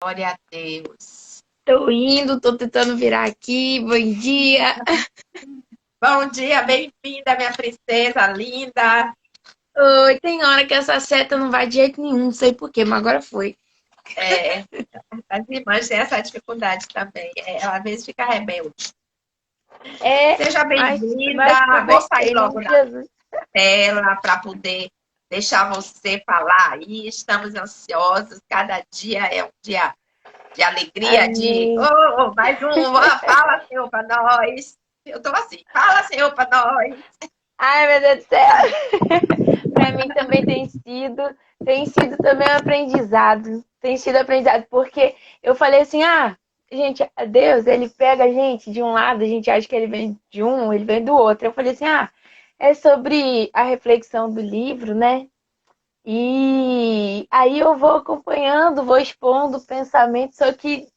Glória a Deus. Tô indo, tô tentando virar aqui. Bom dia. Bom dia, bem-vinda, minha princesa linda. Oi, tem hora que essa seta não vai de jeito nenhum, não sei por quê, mas agora foi. É, as irmãs têm essa dificuldade também. Ela às vezes fica rebelde. É, Seja mas bem-vinda. Vou sair em logo nome de da Jesus. tela para poder deixar você falar aí. Estamos ansiosos. Cada dia é um dia de alegria, de Amém. mais uma. Fala, Senhor, para nós. Eu tô assim, fala, Senhor, para nós. Ai, meu Deus do céu. Pra mim também tem sido também um aprendizado. Tem sido aprendizado, porque eu falei assim, gente, Deus, ele pega a gente de um lado, a gente acha que ele vem de um, ele vem do outro. Eu falei assim, é sobre a reflexão do livro, né? E aí eu vou acompanhando, vou expondo o pensamento, só que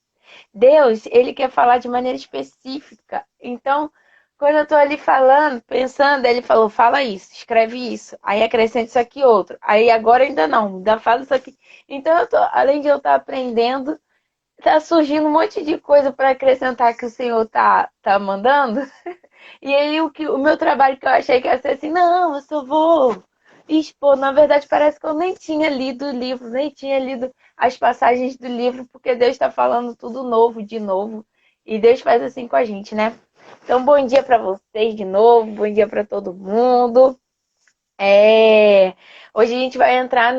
Deus, ele quer falar de maneira específica. Então, quando eu tô ali falando, pensando, ele falou, fala isso, escreve isso, aí acrescenta isso aqui outro. Aí agora ainda não, ainda fala isso aqui. Então, além de eu estar aprendendo, tá surgindo um monte de coisa para acrescentar que o Senhor tá mandando. E aí o meu trabalho que eu achei que ia ser assim, não, eu só vou expor. Na verdade, parece que eu nem tinha lido o livro, nem tinha lido as passagens do livro, porque Deus está falando tudo novo, de novo. E Deus faz assim com a gente, né? Então, bom dia para vocês de novo, bom dia para todo mundo. Hoje a gente vai entrar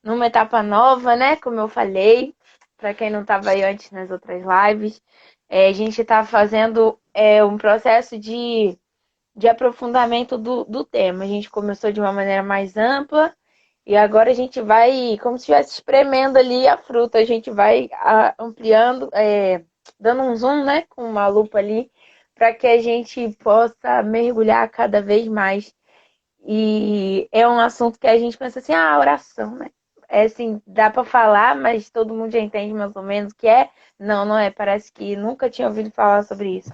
numa etapa nova, né? Como eu falei, para quem não estava aí antes nas outras lives, a gente está fazendo um processo de aprofundamento do tema. A gente começou de uma maneira mais ampla e agora a gente vai, como se estivesse espremendo ali a fruta, a gente vai ampliando, dando um zoom, né, com uma lupa ali, para que a gente possa mergulhar cada vez mais. E é um assunto que a gente pensa assim, oração, né? É assim, dá para falar, mas todo mundo já entende mais ou menos o que é. Não, não é. Parece que nunca tinha ouvido falar sobre isso.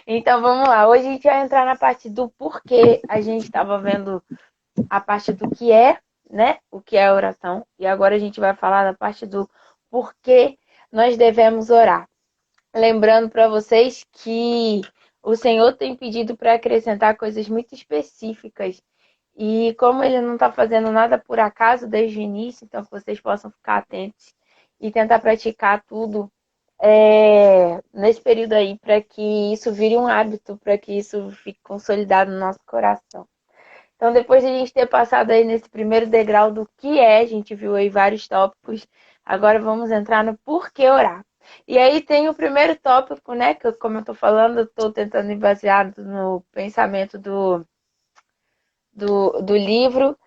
Então vamos lá. Hoje a gente vai entrar na parte do porquê. A gente estava vendo a parte do que é, né? O que é a oração. E agora a gente vai falar da parte do porquê nós devemos orar. Lembrando para vocês que o Senhor tem pedido para acrescentar coisas muito específicas. E como ele não está fazendo nada por acaso desde o início, então que vocês possam ficar atentos e tentar praticar tudo nesse período aí, para que isso vire um hábito, para que isso fique consolidado no nosso coração. Então, depois de a gente ter passado aí nesse primeiro degrau do que é, a gente viu aí vários tópicos, agora vamos entrar no porquê orar. E aí tem o primeiro tópico, né, que como eu tô falando, eu tô tentando ir baseado no pensamento do livro,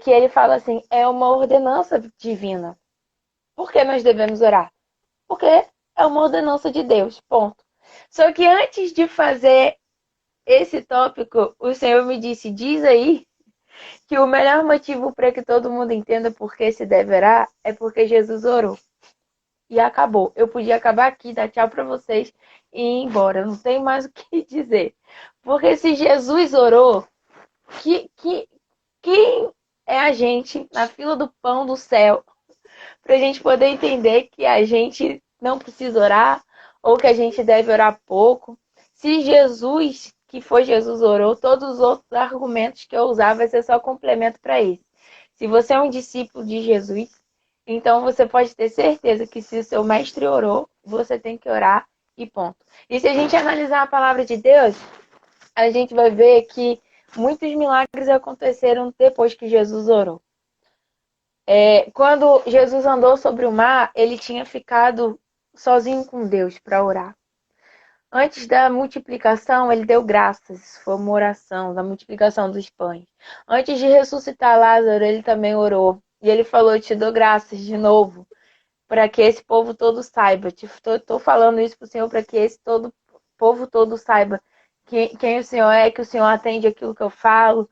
que ele fala assim, é uma ordenança divina. Por que nós devemos orar? Porque é uma ordenança de Deus, ponto. Só que antes de fazer esse tópico, o Senhor me disse, diz aí que o melhor motivo para que todo mundo entenda por que se deve orar é porque Jesus orou. E acabou. Eu podia acabar aqui, dar tchau para vocês e ir embora. Não tem mais o que dizer. Porque se Jesus orou, quem é a gente na fila do pão do céu para a gente poder entender que a gente não precisa orar ou que a gente deve orar pouco? Se Jesus, que foi Jesus, orou, todos os outros argumentos que eu usar vai ser só complemento para isso. Se você é um discípulo de Jesus, então você pode ter certeza que se o seu mestre orou, você tem que orar e ponto. E se a gente analisar a palavra de Deus, a gente vai ver que muitos milagres aconteceram depois que Jesus orou. Quando Jesus andou sobre o mar, ele tinha ficado sozinho com Deus para orar. Antes da multiplicação, ele deu graças. Foi uma oração da multiplicação dos pães. Antes de ressuscitar Lázaro, ele também orou. E ele falou: Te dou graças de novo, para que esse povo todo saiba. Estou falando isso para o Senhor, para que esse povo todo saiba quem o Senhor é, que o Senhor atende aquilo que eu falo,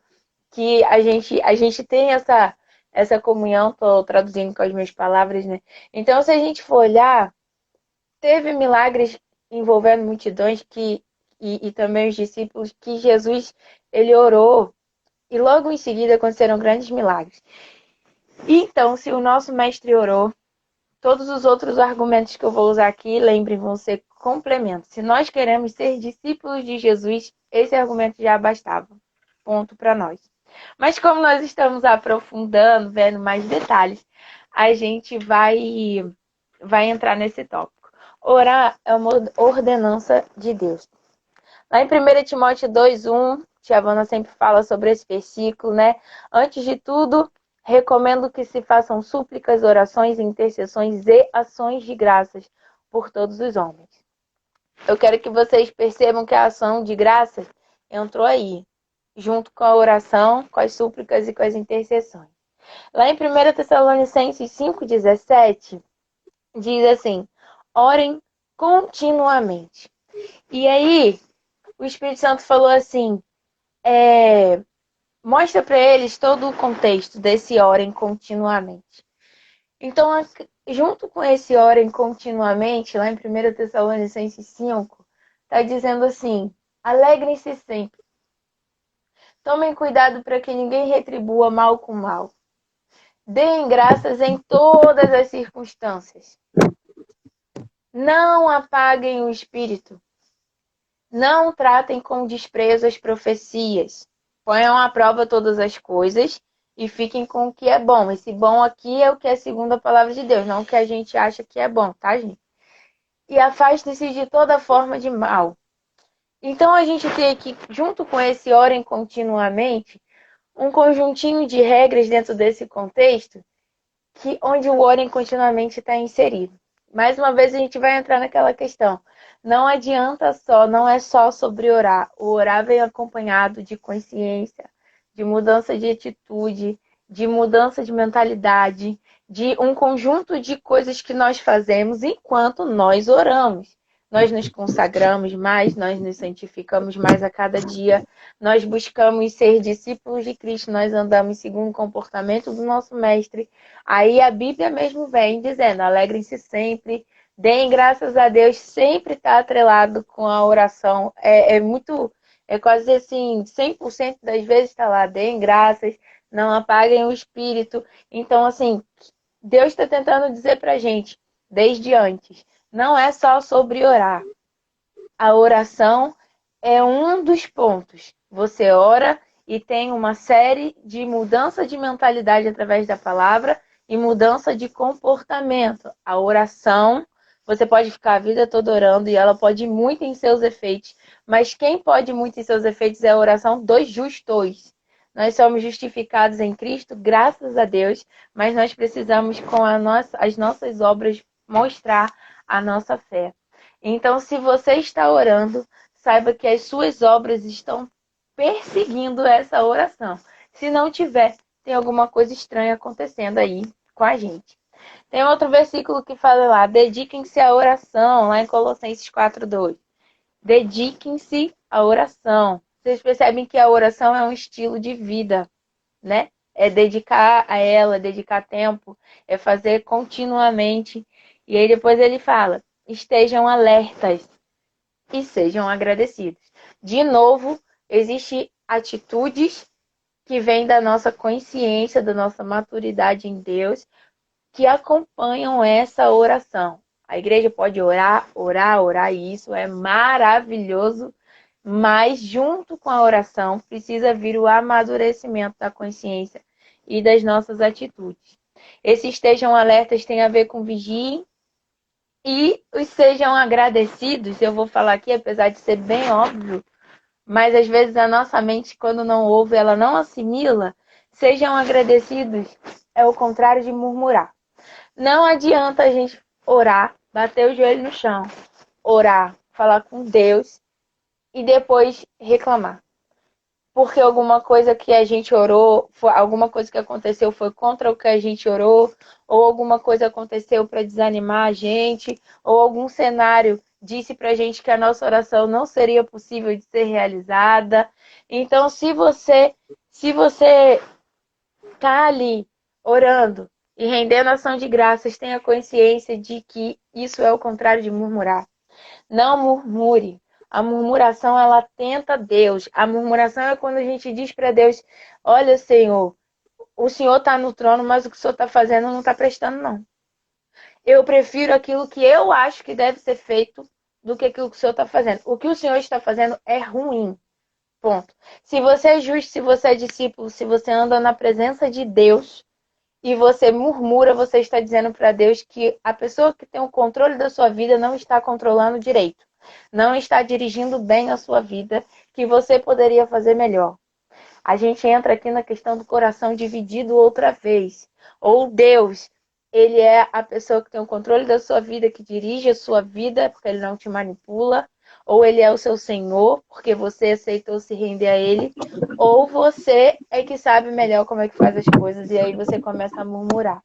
que a gente tem essa comunhão. Estou traduzindo com as minhas palavras, né? Então, se a gente for olhar, teve milagres envolvendo multidões e também os discípulos que Jesus ele orou e logo em seguida aconteceram grandes milagres. Então, se o nosso mestre orou, todos os outros argumentos que eu vou usar aqui, lembrem, vão ser complementos. Se nós queremos ser discípulos de Jesus, esse argumento já bastava. Ponto para nós. Mas como nós estamos aprofundando, vendo mais detalhes, a gente vai entrar nesse tópico. Orar é uma ordenança de Deus. Lá em 1 Timóteo 2:1, Tia Vana sempre fala sobre esse versículo, né? Antes de tudo, recomendo que se façam súplicas, orações, intercessões e ações de graças por todos os homens. Eu quero que vocês percebam que a ação de graças entrou aí, junto com a oração, com as súplicas e com as intercessões. Lá em 1 Tessalonicenses 5:17, diz assim: orem continuamente. E aí, o Espírito Santo falou assim, mostra para eles todo o contexto desse orem continuamente. Então, junto com esse orem continuamente, lá em 1 Tessalonicenses 5, está dizendo assim, alegrem-se sempre. Tomem cuidado para que ninguém retribua mal com mal. Deem graças em todas as circunstâncias. Não apaguem o espírito. Não tratem com desprezo as profecias. Ponham à prova todas as coisas e fiquem com o que é bom. Esse bom aqui é o que é segundo a palavra de Deus, não o que a gente acha que é bom, tá, gente? E afastem-se de toda forma de mal. Então, a gente tem aqui, junto com esse orem continuamente, um conjuntinho de regras dentro desse contexto, onde o orem continuamente está inserido. Mais uma vez, a gente vai entrar naquela questão. Não adianta só, não é só sobre orar. O orar vem acompanhado de consciência, de mudança de atitude, de mudança de mentalidade, de um conjunto de coisas que nós fazemos enquanto nós oramos. Nós nos consagramos mais, nós nos santificamos mais a cada dia, nós buscamos ser discípulos de Cristo, nós andamos segundo o comportamento do nosso Mestre. Aí a Bíblia mesmo vem dizendo, alegrem-se sempre, deem graças a Deus, sempre está atrelado com a oração. É quase assim, 100% das vezes está lá, deem graças, não apaguem o espírito. Então, assim, Deus está tentando dizer para a gente, desde antes, não é só sobre orar. A oração é um dos pontos. Você ora e tem uma série de mudança de mentalidade através da palavra e mudança de comportamento. A oração, você pode ficar a vida toda orando e ela pode ir muito em seus efeitos, mas quem pode ir muito em seus efeitos é a oração dos justos. Nós somos justificados em Cristo, graças a Deus, mas nós precisamos, com as nossas obras, mostrar a nossa fé. Então, se você está orando, saiba que as suas obras estão perseguindo essa oração. Se não tiver, tem alguma coisa estranha acontecendo aí com a gente. Tem outro versículo que fala lá, dediquem-se à oração, lá em Colossenses 4:2. Dediquem-se à oração. Vocês percebem que a oração é um estilo de vida, né? É dedicar a ela, dedicar tempo, é fazer continuamente. E aí depois ele fala, estejam alertas e sejam agradecidos. De novo, existem atitudes que vêm da nossa consciência, da nossa maturidade em Deus, que acompanham essa oração. A igreja pode orar, e isso é maravilhoso, mas junto com a oração precisa vir o amadurecimento da consciência e das nossas atitudes. Esses estejam alertas tem a ver com vigiem e os sejam agradecidos. Eu vou falar aqui, apesar de ser bem óbvio, mas às vezes a nossa mente, quando não ouve, ela não assimila. Sejam agradecidos é o contrário de murmurar. Não adianta a gente orar, bater o joelho no chão, orar, falar com Deus e depois reclamar. Porque alguma coisa que a gente orou, alguma coisa que aconteceu foi contra o que a gente orou, ou alguma coisa aconteceu para desanimar a gente, ou algum cenário disse para a gente que a nossa oração não seria possível de ser realizada. Então, se você está ali orando e rendendo ação de graças, tenha consciência de que isso é o contrário de murmurar. Não murmure. A murmuração, ela tenta Deus. A murmuração é quando a gente diz para Deus, olha, Senhor, o Senhor está no trono, mas o que o Senhor está fazendo não está prestando, não. Eu prefiro aquilo que eu acho que deve ser feito do que aquilo que o Senhor está fazendo. O que o Senhor está fazendo é ruim. Ponto. Se você é justo, se você é discípulo, se você anda na presença de Deus e você murmura, você está dizendo para Deus que a pessoa que tem o controle da sua vida não está controlando direito, não está dirigindo bem a sua vida, que você poderia fazer melhor. A gente entra aqui na questão do coração dividido outra vez. Ou Deus, ele é a pessoa que tem o controle da sua vida, que dirige a sua vida, porque ele não te manipula. Ou ele é o seu Senhor, porque você aceitou se render a ele. Ou você é que sabe melhor como é que faz as coisas e aí você começa a murmurar.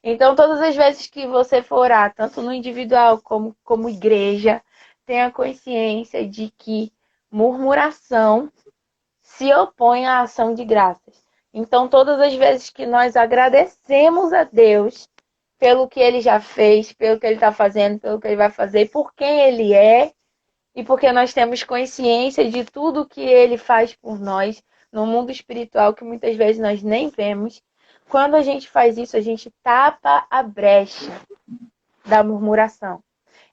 Então, todas as vezes que você for orar, tanto no individual como igreja, tenha consciência de que murmuração se opõe à ação de graças. Então, todas as vezes que nós agradecemos a Deus pelo que Ele já fez, pelo que Ele está fazendo, pelo que Ele vai fazer, por quem Ele é, e porque nós temos consciência de tudo que Ele faz por nós no mundo espiritual, que muitas vezes nós nem vemos. Quando a gente faz isso, a gente tapa a brecha da murmuração.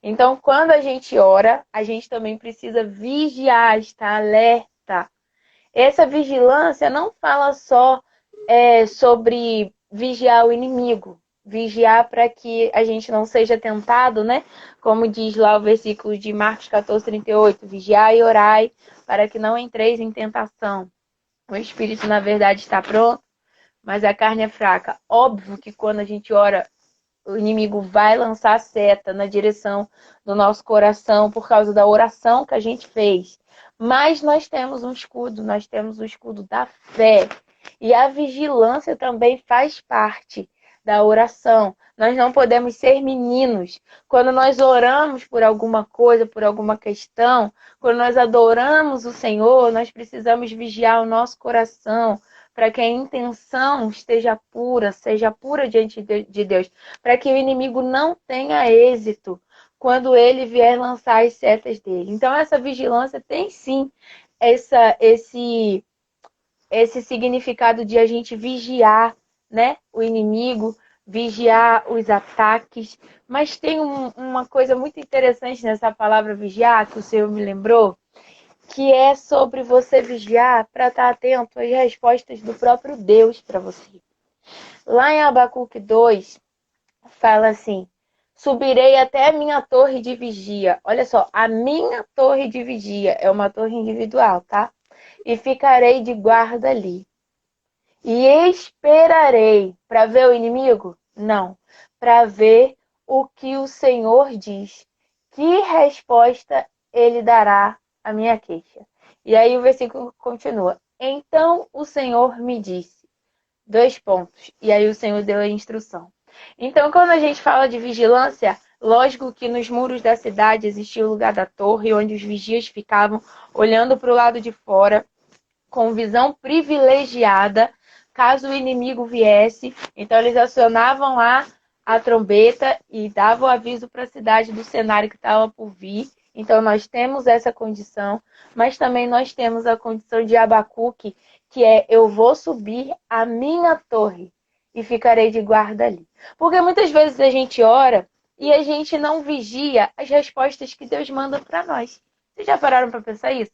Então, quando a gente ora, a gente também precisa vigiar, estar alerta. Essa vigilância não fala só sobre vigiar o inimigo, vigiar para que a gente não seja tentado, né? Como diz lá o versículo de Marcos 14:38, vigiai e orai para que não entreis em tentação. O espírito, na verdade, está pronto, mas a carne é fraca. Óbvio que quando a gente ora, o inimigo vai lançar seta na direção do nosso coração por causa da oração que a gente fez. Mas nós temos um escudo, nós temos o escudo da fé. E a vigilância também faz parte da oração. Nós não podemos ser meninos. Quando nós oramos por alguma coisa, por alguma questão, quando nós adoramos o Senhor, nós precisamos vigiar o nosso coração para que a intenção esteja pura, seja pura diante de Deus, para que o inimigo não tenha êxito quando ele vier lançar as setas dele. Então, essa vigilância tem sim esse significado de a gente vigiar, né, o inimigo, vigiar os ataques. Mas tem uma coisa muito interessante nessa palavra vigiar, que o Senhor me lembrou, que é sobre você vigiar para estar atento às respostas do próprio Deus para você. Lá em Abacuque 2, fala assim: subirei até a minha torre de vigia. Olha só, a minha torre de vigia é uma torre individual, tá? E ficarei de guarda ali. E esperarei para ver o inimigo? Não, para ver o que o Senhor diz. Que resposta ele dará à minha queixa? E aí o versículo continua. Então o Senhor me disse. Dois pontos. E aí o Senhor deu a instrução. Então, quando a gente fala de vigilância, lógico que nos muros da cidade existia o lugar da torre, onde os vigias ficavam olhando para o lado de fora, com visão privilegiada, caso o inimigo viesse. Então, eles acionavam lá a trombeta e davam aviso para a cidade do cenário que estava por vir. Então, nós temos essa condição, mas também nós temos a condição de Abacuque, que é: eu vou subir a minha torre e ficarei de guarda ali. Porque muitas vezes a gente ora e a gente não vigia as respostas que Deus manda para nós. Vocês já pararam para pensar isso?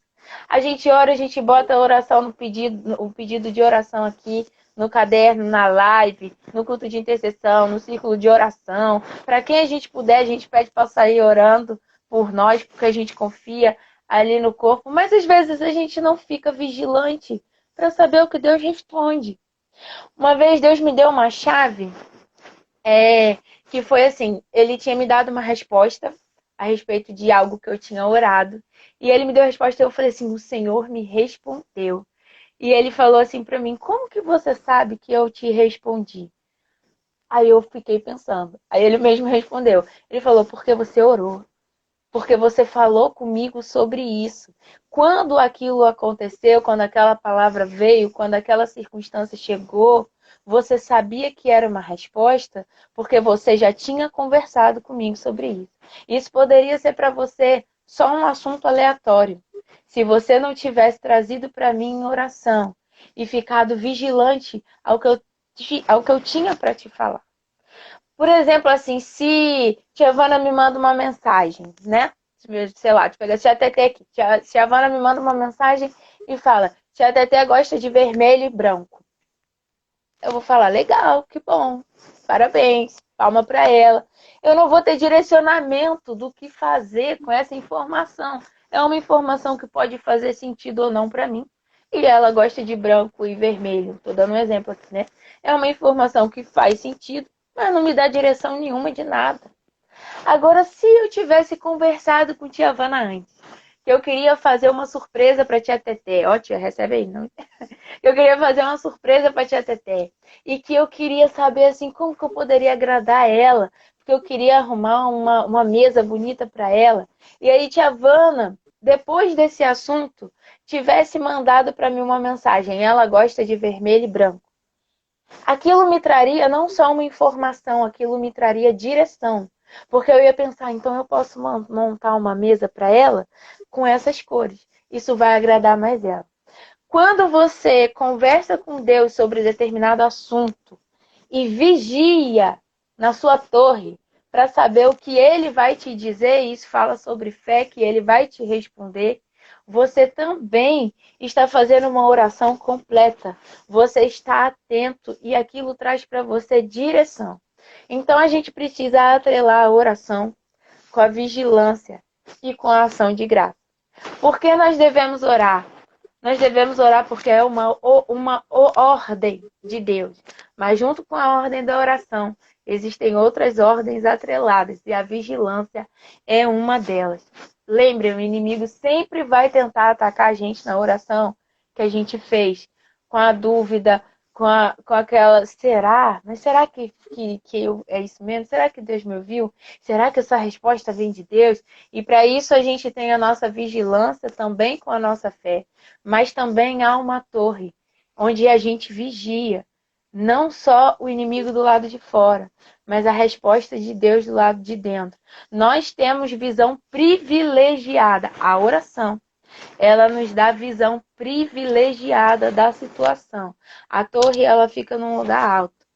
A gente ora, a gente bota a oração no pedido, o pedido de oração aqui, no caderno, na live, no culto de intercessão, no círculo de oração. Para quem a gente puder, a gente pede para sair orando por nós, porque a gente confia ali no corpo. Mas às vezes a gente não fica vigilante para saber o que Deus responde. Uma vez Deus me deu uma chave, que foi assim: ele tinha me dado uma resposta a respeito de algo que eu tinha orado. E ele me deu a resposta e eu falei assim: o Senhor me respondeu. E ele falou assim para mim: como que você sabe que eu te respondi? Aí eu fiquei pensando. Aí ele mesmo respondeu. Ele falou: porque você orou. Porque você falou comigo sobre isso. Quando aquilo aconteceu, quando aquela palavra veio, quando aquela circunstância chegou, você sabia que era uma resposta, porque você já tinha conversado comigo sobre isso. Isso poderia ser para você só um assunto aleatório. Se você não tivesse trazido para mim em oração e ficado vigilante ao que eu tinha para te falar. Por exemplo, assim, se Tiavana me manda uma mensagem, né? Sei lá, tipo, a tia Tetê aqui. Tiavana me manda uma mensagem e fala: Tia Tetê gosta de vermelho e branco. Eu vou falar: legal, que bom, parabéns, palma pra ela. Eu não vou ter direcionamento do que fazer com essa informação. É uma informação que pode fazer sentido ou não pra mim. E ela gosta de branco e vermelho. Tô dando um exemplo aqui, né? É uma informação que faz sentido, mas não me dá direção nenhuma de nada. Agora, se eu tivesse conversado com tia Havana antes, que eu queria fazer uma surpresa para tia Teté, ó, tia, recebe aí, não? Eu queria fazer uma surpresa para tia Teté e que eu queria saber assim como que eu poderia agradar ela, porque eu queria arrumar uma mesa bonita para ela. E aí tia Havana, depois desse assunto, tivesse mandado para mim uma mensagem: ela gosta de vermelho e branco. Aquilo me traria não só uma informação, aquilo me traria direção. Porque eu ia pensar, então eu posso montar uma mesa para ela com essas cores. Isso vai agradar mais ela. Quando você conversa com Deus sobre determinado assunto e vigia na sua torre para saber o que ele vai te dizer, e isso fala sobre fé, que ele vai te responder, você também está fazendo uma oração completa. Você está atento e aquilo traz para você direção. Então a gente precisa atrelar a oração com a vigilância e com a ação de graça. Por que nós devemos orar? Nós devemos orar porque é uma ordem de Deus. Mas junto com a ordem da oração, existem outras ordens atreladas e a vigilância é uma delas. Lembre, o inimigo sempre vai tentar atacar a gente na oração que a gente fez, com a dúvida, com aquela, será? Mas será que é isso mesmo? Será que Deus me ouviu? Será que essa resposta vem de Deus? E para isso a gente tem a nossa vigilância também com a nossa fé. Mas também há uma torre onde a gente vigia não só o inimigo do lado de fora, mas a resposta de Deus do lado de dentro. Nós temos visão privilegiada. A oração, ela nos dá visão privilegiada da situação. A torre, ela fica num lugar alto.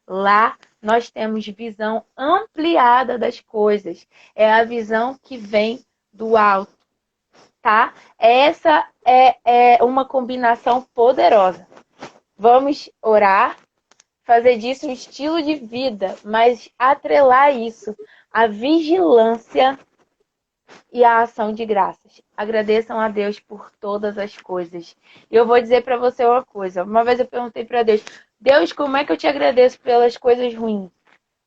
Lá nós temos visão ampliada das coisas. É a visão que vem do alto, tá? Essa é uma combinação poderosa. Vamos orar, fazer disso um estilo de vida, mas atrelar isso à vigilância e à ação de graças. Agradeçam a Deus por todas as coisas. E eu vou dizer para você uma coisa. Uma vez eu perguntei para Deus: Deus, como é que eu te agradeço pelas coisas ruins?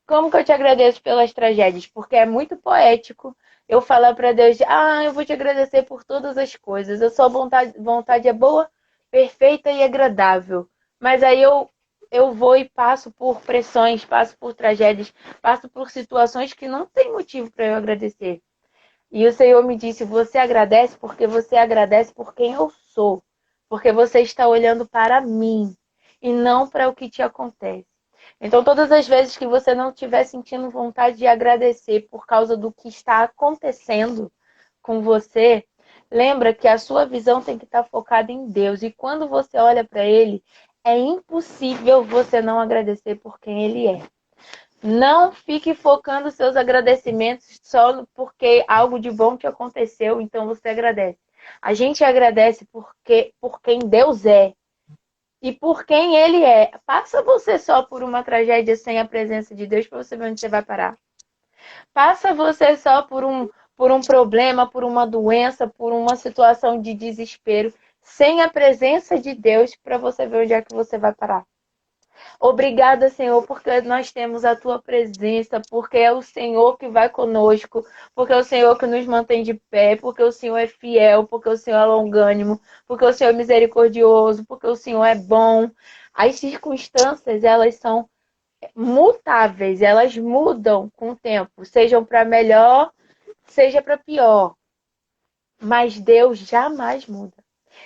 Como que eu te agradeço pelas tragédias? Porque é muito poético eu falar para Deus: eu vou te agradecer por todas as coisas. A sua vontade é boa, perfeita e agradável. Mas aí eu vou e passo por pressões, passo por tragédias, passo por situações que não tem motivo para eu agradecer. E o Senhor me disse: você agradece porque você agradece por quem eu sou. Porque você está olhando para mim e não para o que te acontece. Então, todas as vezes que você não estiver sentindo vontade de agradecer por causa do que está acontecendo com você, lembra que a sua visão tem que estar focada em Deus. E quando você olha para Ele, é impossível você não agradecer por quem Ele é. Não fique focando seus agradecimentos só porque algo de bom te aconteceu, então você agradece. A gente agradece por quem Deus é e por quem Ele é. Passa você só por uma tragédia sem a presença de Deus para você ver onde você vai parar. Passa você só por um problema, por uma doença, por uma situação de desespero, sem a presença de Deus para você ver onde é que você vai parar. Obrigada, Senhor, porque nós temos a Tua presença, porque é o Senhor que vai conosco, porque é o Senhor que nos mantém de pé, porque o Senhor é fiel, porque o Senhor é longânimo, porque o Senhor é misericordioso, porque o Senhor é bom. As circunstâncias, elas são mutáveis, elas mudam com o tempo, sejam para melhor, seja para pior. Mas Deus jamais muda.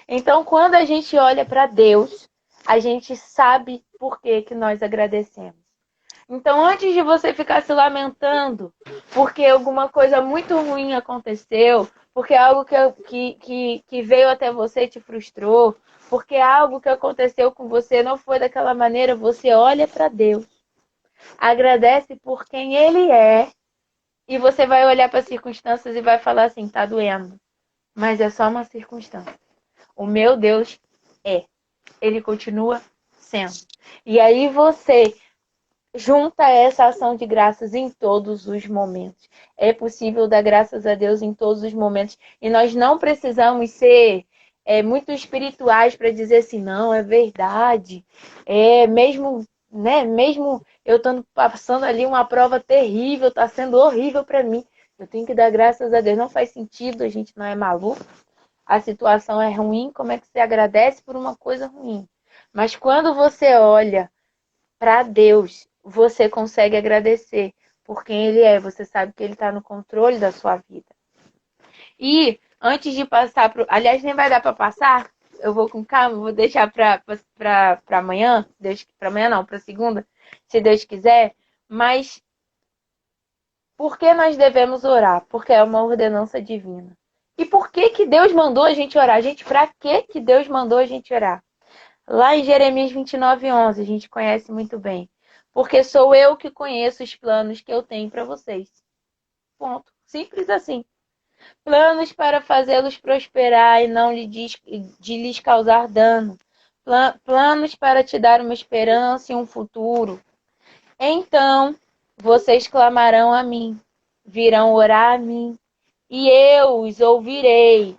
Então, quando a gente olha para Deus, a gente sabe por que nós agradecemos. Então, antes de você ficar se lamentando porque alguma coisa muito ruim aconteceu, porque algo que veio até você te frustrou, porque algo que aconteceu com você não foi daquela maneira, você olha para Deus. Agradece por quem Ele é. E você vai olhar para as circunstâncias e vai falar assim, tá doendo. Mas é só uma circunstância. O meu Deus é. Ele continua sendo. E aí você junta essa ação de graças em todos os momentos. É possível dar graças a Deus em todos os momentos. E nós não precisamos ser muito espirituais para dizer assim, não, é verdade. Mesmo, né? Mesmo eu estando passando ali uma prova terrível, está sendo horrível para mim. Eu tenho que dar graças a Deus. Não faz sentido, a gente não é maluco. A situação é ruim, como é que você agradece por uma coisa ruim? Mas quando você olha para Deus, você consegue agradecer por quem Ele é. Você sabe que Ele está no controle da sua vida. E antes de passar para. Aliás, nem vai dar para passar. Eu vou com calma, vou deixar para amanhã. Para amanhã não, para segunda, se Deus quiser. Mas por que nós devemos orar? Porque é uma ordenança divina. E por que que Deus mandou a gente orar? Gente, para que Deus mandou a gente orar? Lá em Jeremias 29:11, a gente conhece muito bem. Porque sou eu que conheço os planos que eu tenho para vocês. Ponto. Simples assim. Planos para fazê-los prosperar e não de lhes causar dano. Planos para te dar uma esperança e um futuro. Então, vocês clamarão a mim, virão orar a mim, e eu os ouvirei.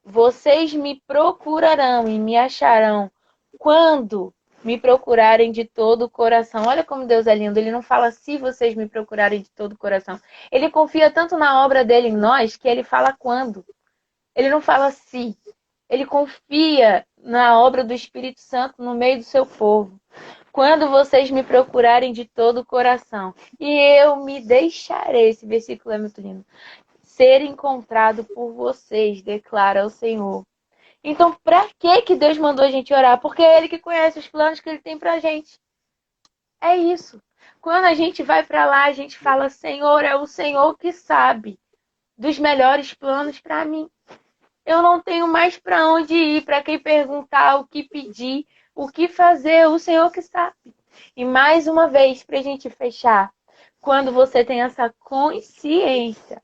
Vocês me procurarão e me acharão quando me procurarem de todo o coração. Olha como Deus é lindo. Ele não fala se vocês me procurarem de todo o coração. Ele confia tanto na obra dele em nós que ele fala quando. Ele não fala se. Ele confia na obra do Espírito Santo no meio do seu povo. Quando vocês me procurarem de todo o coração, e eu me deixarei, esse versículo é muito lindo, ser encontrado por vocês, declara o Senhor. Então, para que Deus mandou a gente orar? Porque é Ele que conhece os planos que Ele tem pra gente. É isso. Quando a gente vai para lá, a gente fala, Senhor, é o Senhor que sabe dos melhores planos para mim. Eu não tenho mais para onde ir, para quem perguntar, o que pedir, o que fazer, o Senhor que sabe. E mais uma vez, para a gente fechar, quando você tem essa consciência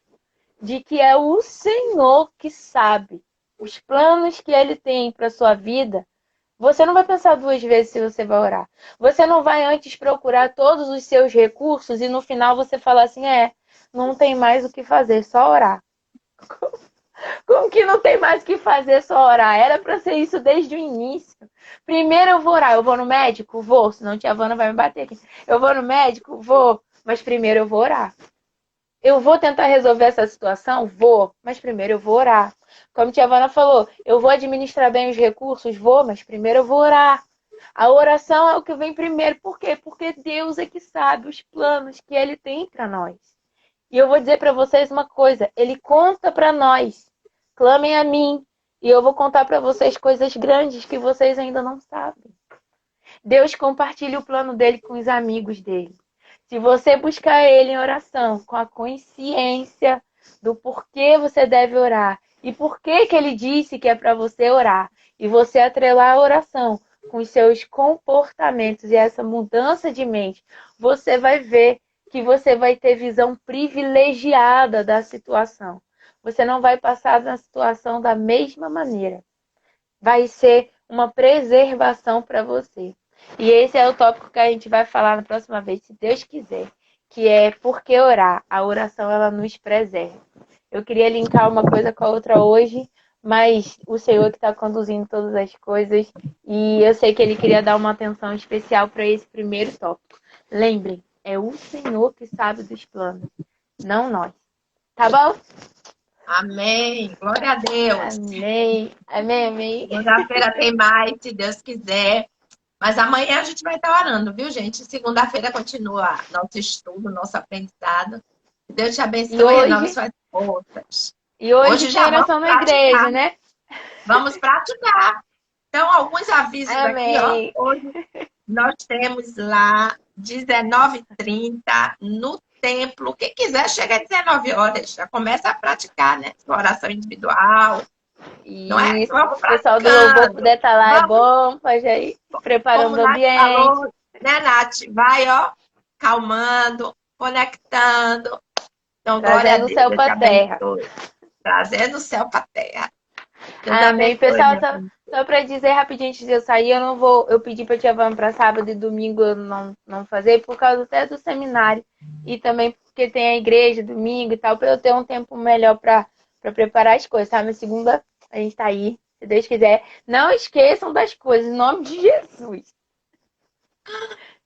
de que é o Senhor que sabe os planos que Ele tem para sua vida, você não vai pensar duas vezes se você vai orar. Você não vai antes procurar todos os seus recursos e no final você falar assim, não tem mais o que fazer, só orar. Como que não tem mais o que fazer, só orar? Era para ser isso desde o início. Primeiro eu vou orar. Eu vou no médico? Vou, senão a tia Havana vai me bater aqui. Eu vou no médico? Vou, mas primeiro eu vou orar. Eu vou tentar resolver essa situação? Vou, mas primeiro eu vou orar. Como a tia Havana falou, eu vou administrar bem os recursos? Vou, mas primeiro eu vou orar. A oração é o que vem primeiro. Por quê? Porque Deus é que sabe os planos que Ele tem para nós. E eu vou dizer para vocês uma coisa, Ele conta para nós. Clamem a mim e eu vou contar para vocês coisas grandes que vocês ainda não sabem. Deus compartilha o plano dele com os amigos dele. Se você buscar ele em oração, com a consciência do porquê você deve orar e por que ele disse que é para você orar, e você atrelar a oração com os seus comportamentos e essa mudança de mente, você vai ver que você vai ter visão privilegiada da situação. Você não vai passar na situação da mesma maneira. Vai ser uma preservação para você. E esse é o tópico que a gente vai falar na próxima vez, se Deus quiser, que é por que orar? A oração, ela nos preserva. Eu queria linkar uma coisa com a outra hoje, mas o Senhor que está conduzindo todas as coisas, e eu sei que Ele queria dar uma atenção especial para esse primeiro tópico. Lembrem, é o Senhor que sabe dos planos, não nós. Tá bom? Amém. Glória a Deus. Amém. Amém, amém. Segunda-feira tem mais, se Deus quiser. Mas amanhã a gente vai estar orando, viu, gente? Segunda-feira continua nosso estudo, nosso aprendizado. Deus te abençoe e renove suas forças. E hoje já tem oração na igreja, né? Vamos praticar. Então, alguns avisos Amém. aqui, ó. Hoje nós temos lá 19h30 no templo. Quem quiser, chega às 19 horas. Já começa a praticar, né? Oração individual. Isso. Não é? Vamos o pessoal do louvor puder estar lá, é bom. Pode ir preparando o ambiente. Falou, né, Nath? Vai, ó. calmando, conectando. Então, glória a Trazendo o Deus, céu Deus te para terra. abençoe. Trazendo o céu para a terra. Deus Amém. abençoe, Pessoal, minha filha. só para dizer rapidinho antes de eu sair, eu não vou. Eu pedi para tia Van para sábado e domingo eu não fazer, por causa até do seminário. E também porque tem a igreja domingo e tal, para eu ter um tempo melhor para preparar as coisas, tá? Na segunda a gente tá aí, se Deus quiser. Não esqueçam das coisas, em nome de Jesus.